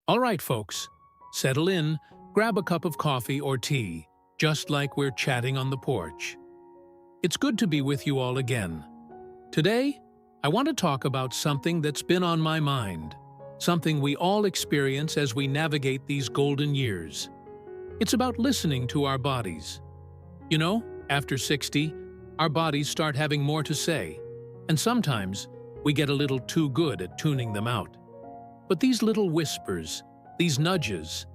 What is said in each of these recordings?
All right, folks, settle in, grab a cup of coffee or tea, just like we're chatting on the porch. It's good to be with you all again. Today, I want to talk about something that's been on my mind, something we all experience as we navigate these golden years. It's about listening to our bodies. You know, after 60, our bodies start having more to say, and sometimes we get a little too good at tuning them out. But these little whispers, these nudges,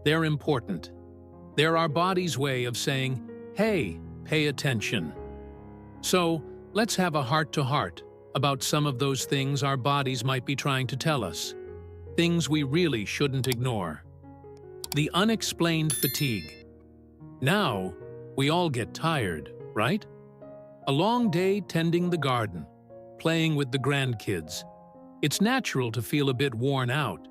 they're important. They're our body's way of saying, hey, pay attention. So, let's have a heart-to-heart about some of those things our bodies might be trying to tell us. Things we really shouldn't ignore. The unexplained fatigue. Now, we all get tired, right? A long day tending the garden, playing with the grandkids. It's natural to feel a bit worn out.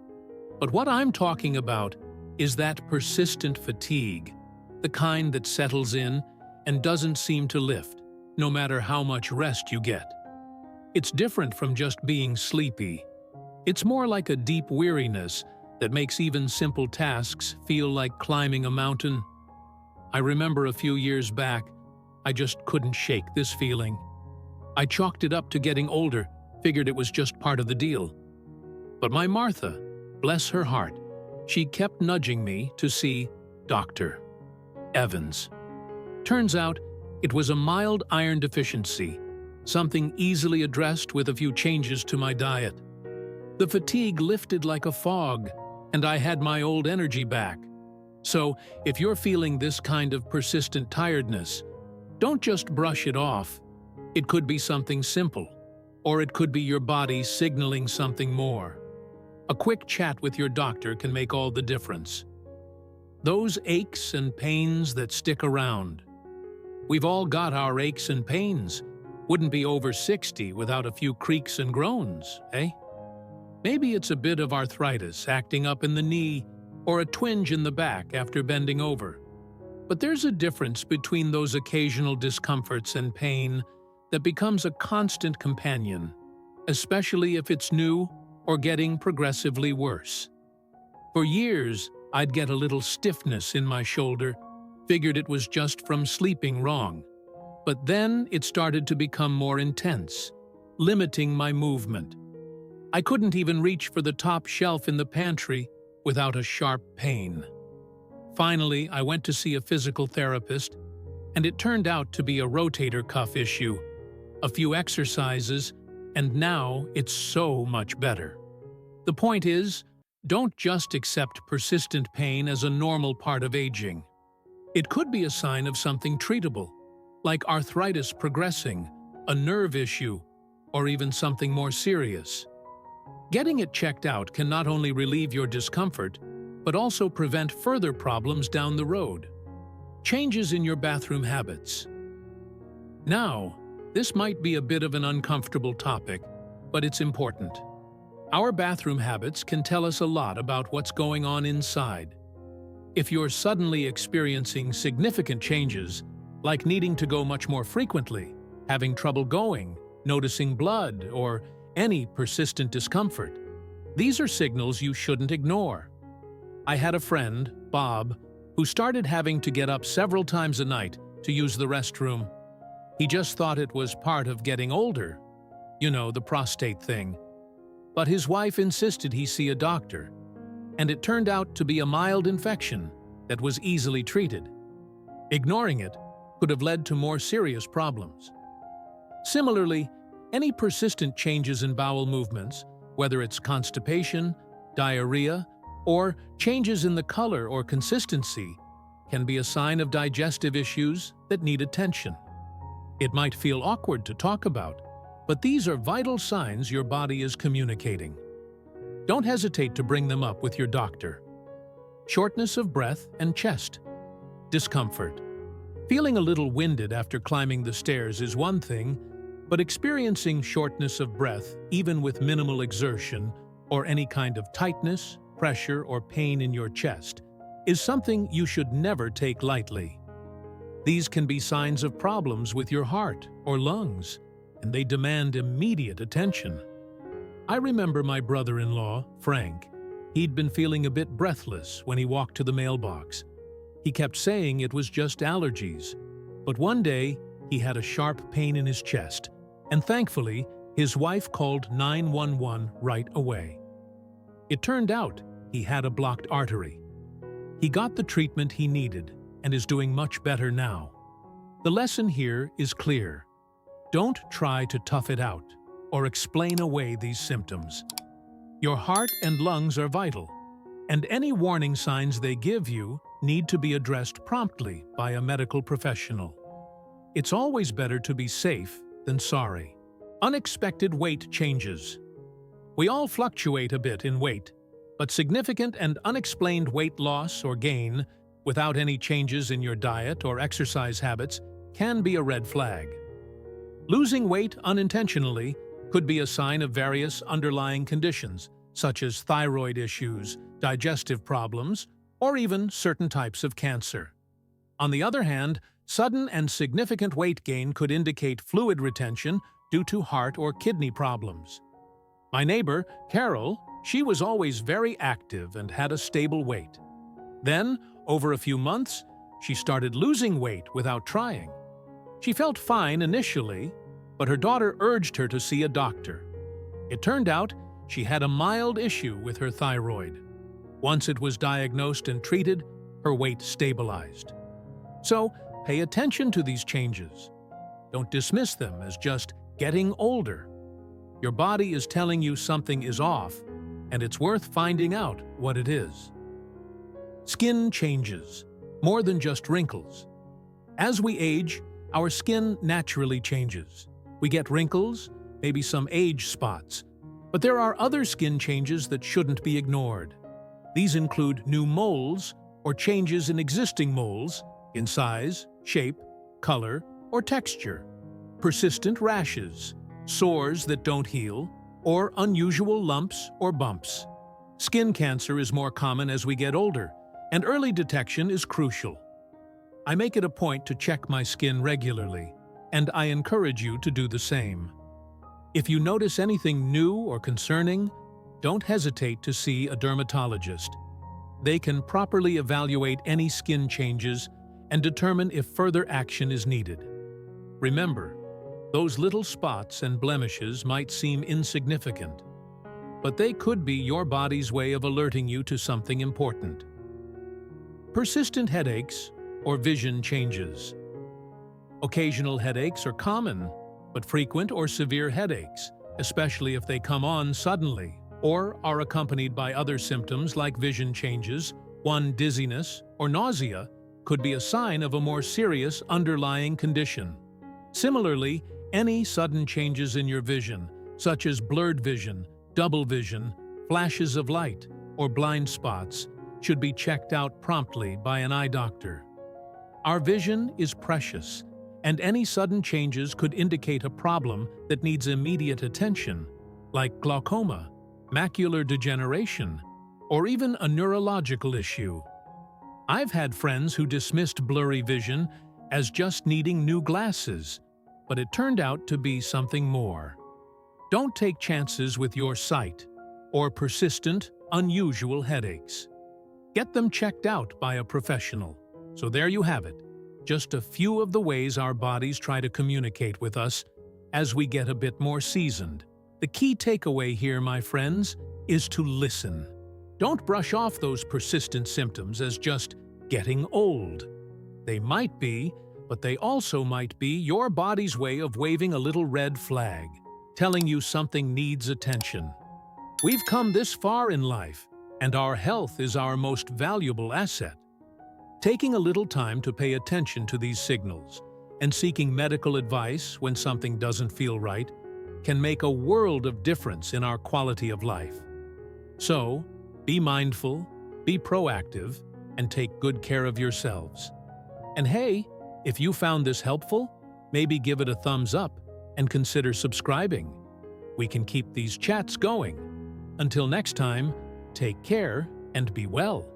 But what I'm talking about is that persistent fatigue, the kind that settles in and doesn't seem to lift, no matter how much rest you get. It's different from just being sleepy. It's more like a deep weariness that makes even simple tasks feel like climbing a mountain. I remember a few years back, I just couldn't shake this feeling. I chalked it up to getting older, figured it was just part of the deal. But my Martha, bless her heart, she kept nudging me to see Dr. Evans. Turns out, it was a mild iron deficiency, something easily addressed with a few changes to my diet. The fatigue lifted like a fog, and I had my old energy back. So, if you're feeling this kind of persistent tiredness, don't just brush it off. It could be something simple, or it could be your body signaling something more. A quick chat with your doctor can make all the difference. Those aches and pains that stick around. We've all got our aches and pains. Wouldn't be over 60 without a few creaks and groans, eh? Maybe it's a bit of arthritis acting up in the knee or a twinge in the back after bending over. But there's a difference between those occasional discomforts and pain that becomes a constant companion, especially if it's new or getting progressively worse. For years, I'd get a little stiffness in my shoulder, figured it was just from sleeping wrong. But then it started to become more intense, limiting my movement. I couldn't even reach for the top shelf in the pantry without a sharp pain. Finally, I went to see a physical therapist, and it turned out to be a rotator cuff issue. A few exercises, and now it's so much better. The point is, don't just accept persistent pain as a normal part of aging. It could be a sign of something treatable, like arthritis progressing, a nerve issue, or even something more serious. Getting it checked out can not only relieve your discomfort, but also prevent further problems down the road. Changes in your bathroom habits. Now, this might be a bit of an uncomfortable topic, but it's important. Our bathroom habits can tell us a lot about what's going on inside. If you're suddenly experiencing significant changes, like needing to go much more frequently, having trouble going, noticing blood, or any persistent discomfort, these are signals you shouldn't ignore. I had a friend, Bob, who started having to get up several times a night to use the restroom. He just thought it was part of getting older. You know, the prostate thing. But his wife insisted he see a doctor, and it turned out to be a mild infection that was easily treated. Ignoring it could have led to more serious problems. Similarly, any persistent changes in bowel movements, whether it's constipation, diarrhea, or changes in the color or consistency, can be a sign of digestive issues that need attention. It might feel awkward to talk about, but these are vital signs your body is communicating. Don't hesitate to bring them up with your doctor. Shortness of breath and chest. Discomfort. Feeling a little winded after climbing the stairs is one thing, but experiencing shortness of breath, even with minimal exertion, or any kind of tightness, pressure, or pain in your chest, is something you should never take lightly. These can be signs of problems with your heart or lungs, and they demand immediate attention. I remember my brother-in-law, Frank, He'd been feeling a bit breathless when he walked to the mailbox. He kept saying it was just allergies. But one day, he had a sharp pain in his chest, and thankfully, his wife called 911 right away. It turned out he had a blocked artery. He got the treatment he needed and is doing much better now. The lesson here is clear. Don't try to tough it out or explain away these symptoms. Your heart and lungs are vital, and any warning signs they give you need to be addressed promptly by a medical professional. It's always better to be safe than sorry. Unexpected weight changes. We all fluctuate a bit in weight, but significant and unexplained weight loss or gain without any changes in your diet or exercise habits can be a red flag. Losing weight unintentionally could be a sign of various underlying conditions, such as thyroid issues, digestive problems, or even certain types of cancer. On the other hand, sudden and significant weight gain could indicate fluid retention due to heart or kidney problems. My neighbor, Carol, she was always very active and had a stable weight. Then, over a few months, she started losing weight without trying. She felt fine initially, but her daughter urged her to see a doctor. It turned out she had a mild issue with her thyroid. Once it was diagnosed and treated, her weight stabilized. So, pay attention to these changes. Don't dismiss them as just getting older. Your body is telling you something is off, and it's worth finding out what it is. Skin changes, more than just wrinkles. As we age, our skin naturally changes. We get wrinkles, maybe some age spots, but there are other skin changes that shouldn't be ignored. These include new moles or changes in existing moles in size, shape, color, or texture, persistent rashes, sores that don't heal, or unusual lumps or bumps. Skin cancer is more common as we get older, and early detection is crucial. I make it a point to check my skin regularly, and I encourage you to do the same. If you notice anything new or concerning, don't hesitate to see a dermatologist. They can properly evaluate any skin changes and determine if further action is needed. Remember, those little spots and blemishes might seem insignificant, but they could be your body's way of alerting you to something important. Persistent headaches or vision changes. Occasional headaches are common, but frequent or severe headaches, especially if they come on suddenly or are accompanied by other symptoms like vision changes, dizziness, or nausea, could be a sign of a more serious underlying condition. Similarly, any sudden changes in your vision, such as blurred vision, double vision, flashes of light, or blind spots, should be checked out promptly by an eye doctor. Our vision is precious, and any sudden changes could indicate a problem that needs immediate attention, like glaucoma, macular degeneration, or even a neurological issue. I've had friends who dismissed blurry vision as just needing new glasses, but it turned out to be something more. Don't take chances with your sight or persistent, unusual headaches. Get them checked out by a professional. So there you have it, just a few of the ways our bodies try to communicate with us as we get a bit more seasoned. The key takeaway here, my friends, is to listen. Don't brush off those persistent symptoms as just getting old. They might be, but they also might be your body's way of waving a little red flag, telling you something needs attention. We've come this far in life, and our health is our most valuable asset. Taking a little time to pay attention to these signals and seeking medical advice when something doesn't feel right can make a world of difference in our quality of life. So, be mindful, be proactive, and take good care of yourselves. And hey, if you found this helpful, maybe give it a thumbs up and consider subscribing. We can keep these chats going. Until next time, take care and be well.